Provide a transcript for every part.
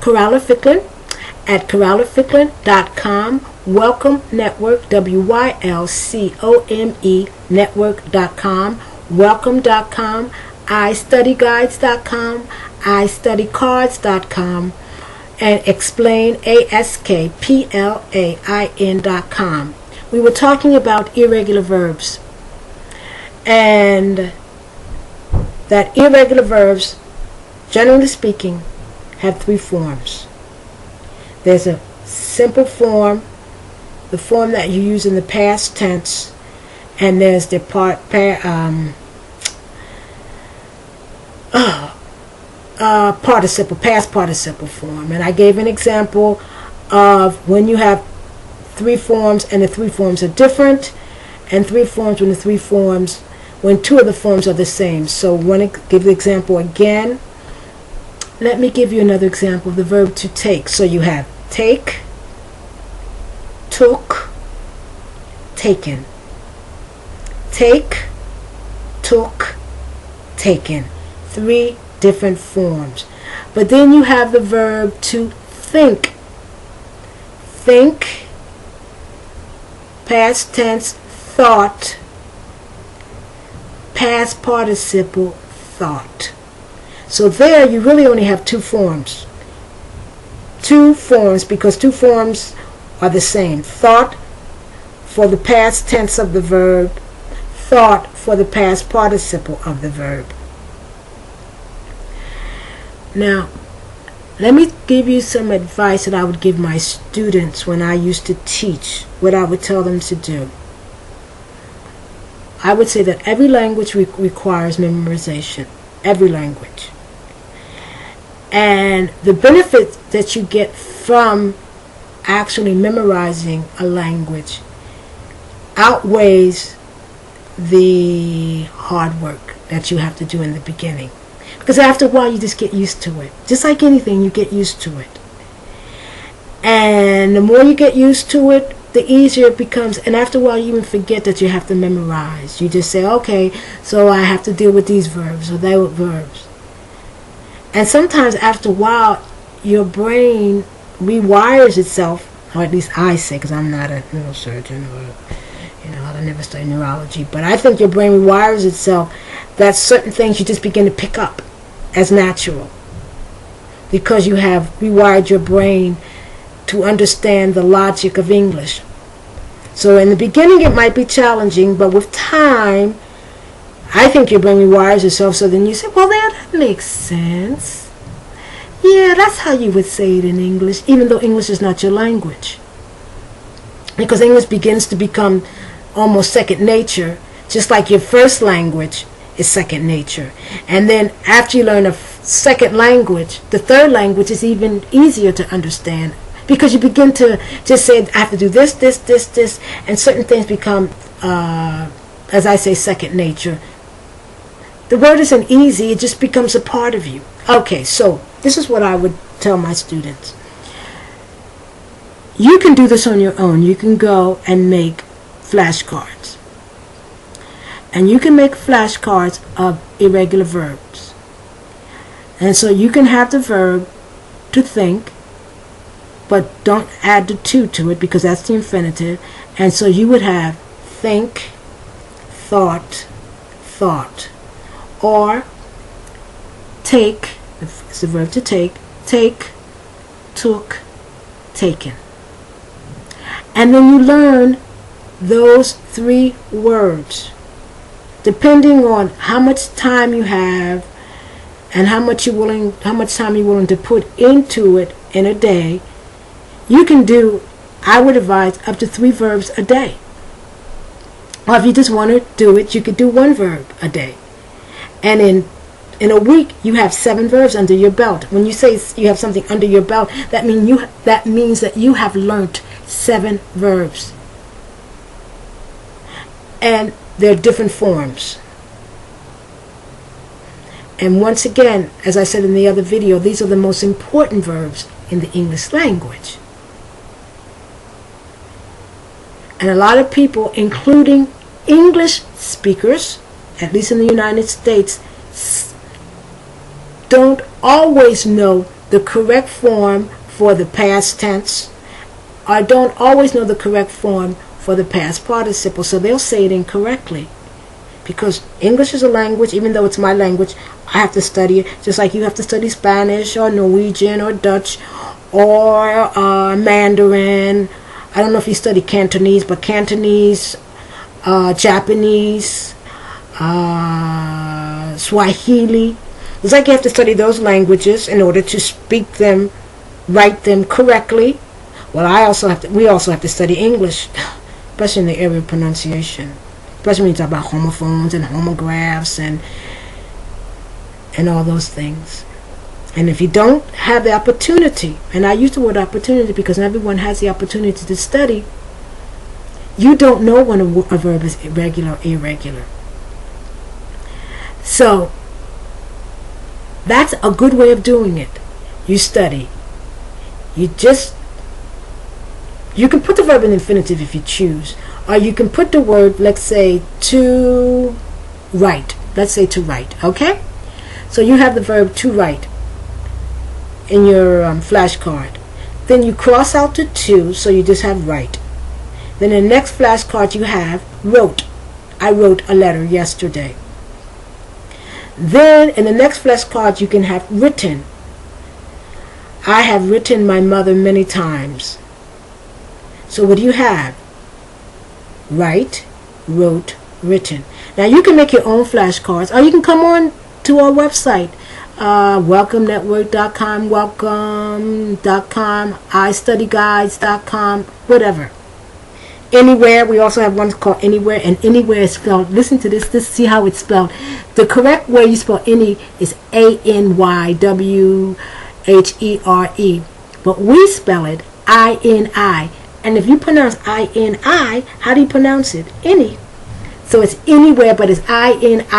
Ficklin at coralificklin.com. Welcome Network, WYLCOME network.com, welcome.com, istudyguides.com, istudycards.com, and explain, ASKPLAIN.com. We were talking about irregular verbs, and that irregular verbs, generally speaking, have three forms. There's a simple form, the form that you use in the past tense, and there's the participle, past participle form. And I gave an example of when you have three forms and the three forms are different, and three forms when two of the forms are the same. So I want to give the example again. Let me give you another example of the verb to take. So you have take, took, taken. Take, took, taken. Three different forms. But then you have the verb to think. Think, past tense, thought, past participle, thought. So there you really only have two forms. Two forms, because two forms are the same. Thought for the past tense of the verb, thought for the past participle of the verb. Now, let me give you some advice that I would give my students when I used to teach, what I would tell them to do. I would say that every language requires memorization. Every language. And the benefit that you get from actually memorizing a language outweighs the hard work that you have to do in the beginning. Because after a while you just get used to it. Just like anything, you get used to it. And the more you get used to it, the easier it becomes. And after a while you even forget that you have to memorize. You just say, okay, so I have to deal with these verbs or that verbs. And sometimes after a while your brain rewires itself, or at least I say, because I'm not a neurosurgeon or I never studied neurology, but I think your brain rewires itself that certain things you just begin to pick up as natural because you have rewired your brain to understand the logic of English. So in the beginning it might be challenging, but with time I think your brain rewires itself, so then you say, well, that makes sense. Yeah, that's how you would say it in English, even though English is not your language. Because English begins to become almost second nature, just like your first language is second nature. And then after you learn a second language, the third language is even easier to understand, because you begin to just say, I have to do this, this, this, this, and certain things become, as I say, second nature. The word isn't easy, it just becomes a part of you. Okay, so this is what I would tell my students. You can do this on your own. You can go and make flashcards. And you can make flashcards of irregular verbs. And so you can have the verb to think, but don't add the to it because that's the infinitive. And so you would have think, thought, thought. Or take, it's the verb to take, took, taken. And then you learn those three words. Depending on how much time you have and how much time you're willing to put into it in a day, you can do, I would advise, up to 3 verbs a day. Or if you just want to do it, you could do 1 verb a day. And in a week, you have 7 verbs under your belt. When you say you have something under your belt, that means that you have learnt 7 verbs. And they're different forms. And once again, as I said in the other video, these are the most important verbs in the English language. And a lot of people, including English speakers, at least in the United States, don't always know the correct form for the past tense, or don't always know the correct form for the past participle, so they'll say it incorrectly. Because English is a language, even though it's my language, I have to study it, just like you have to study Spanish or Norwegian or Dutch or Mandarin. I don't know if you study Cantonese, but Cantonese, Japanese, Swahili. It's like you have to study those languages in order to speak them, write them correctly. Well, we also have to study English, especially in the area of pronunciation. Especially when you talk about homophones and homographs and all those things. And if you don't have the opportunity, and I use the word opportunity because everyone has the opportunity to study, you don't know when a verb is irregular or irregular. So that's a good way of doing it. You study. You can put the verb in infinitive if you choose. Or you can put the word, let's say, to write. Let's say to write, okay? So you have the verb to write in your flashcard. Then you cross out the to, so you just have write. Then in the next flashcard you have wrote. I wrote a letter yesterday. Then in the next flashcard you can have written. I have written my mother many times. So what do you have? Write, wrote, written. Now you can make your own flashcards, or you can come on to our website, welcomenetwork.com, welcome.com, istudyguides.com, whatever. Anywhere. We also have one called Anywhere, and Anywhere is spelled, listen to this, see how it's spelled. The correct way you spell any is ANYWHERE, but we spell it INI. And if you pronounce INI, how do you pronounce it? Any. So it's Anywhere, but it's INIwhere.com.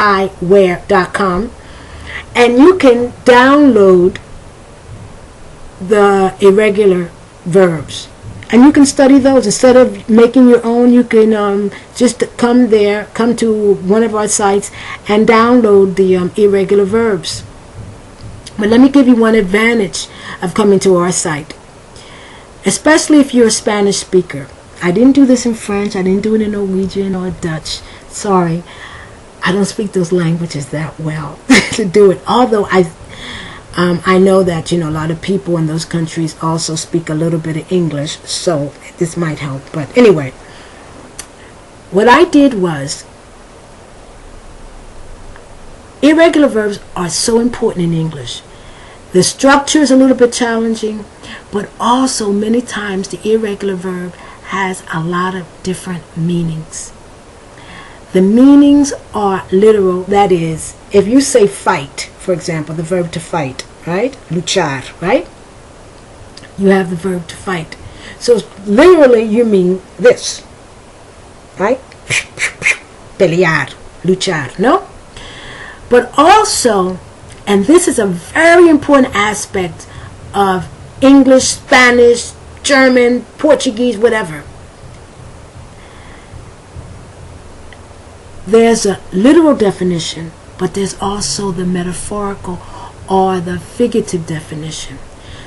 And you can download the irregular verbs. And you can study those. Instead of making your own, you can just come to one of our sites and download the irregular verbs. But let me give you one advantage of coming to our site. Especially if you're a Spanish speaker. I didn't do this in French. I didn't do it in Norwegian or Dutch. Sorry. I don't speak those languages that well to do it. Although I know that, a lot of people in those countries also speak a little bit of English. So this might help. But anyway, what I did was, irregular verbs are so important in English. The structure is a little bit challenging, but also many times the irregular verb has a lot of different meanings. The meanings are literal. That is, if you say fight, for example, the verb to fight, right? Luchar, right? You have the verb to fight. So literally you mean this, right? Pelear, luchar, no? But also, and this is a very important aspect of English, Spanish, German, Portuguese, whatever. There's a literal definition, but there's also the metaphorical or the figurative definition.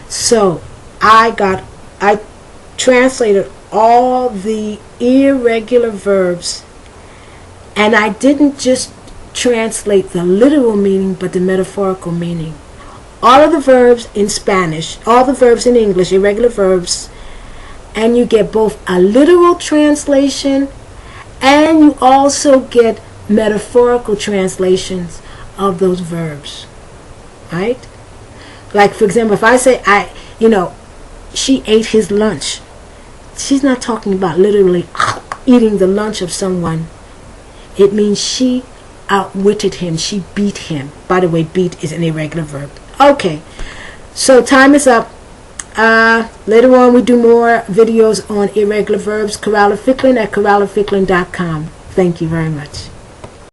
So I translated all the irregular verbs, and I didn't just translate the literal meaning, but the metaphorical meaning. All of the verbs in Spanish, all the verbs in English, irregular verbs, and you get both a literal translation and you also get metaphorical translations of those verbs, right? Like, for example, if I say, she ate his lunch, she's not talking about literally eating the lunch of someone. It means she outwitted him, she beat him. By the way, beat is an irregular verb. Okay, so time is up. Later on we do more videos on irregular verbs. Coralla Ficklin at corrallaficklin.com. Thank you very much.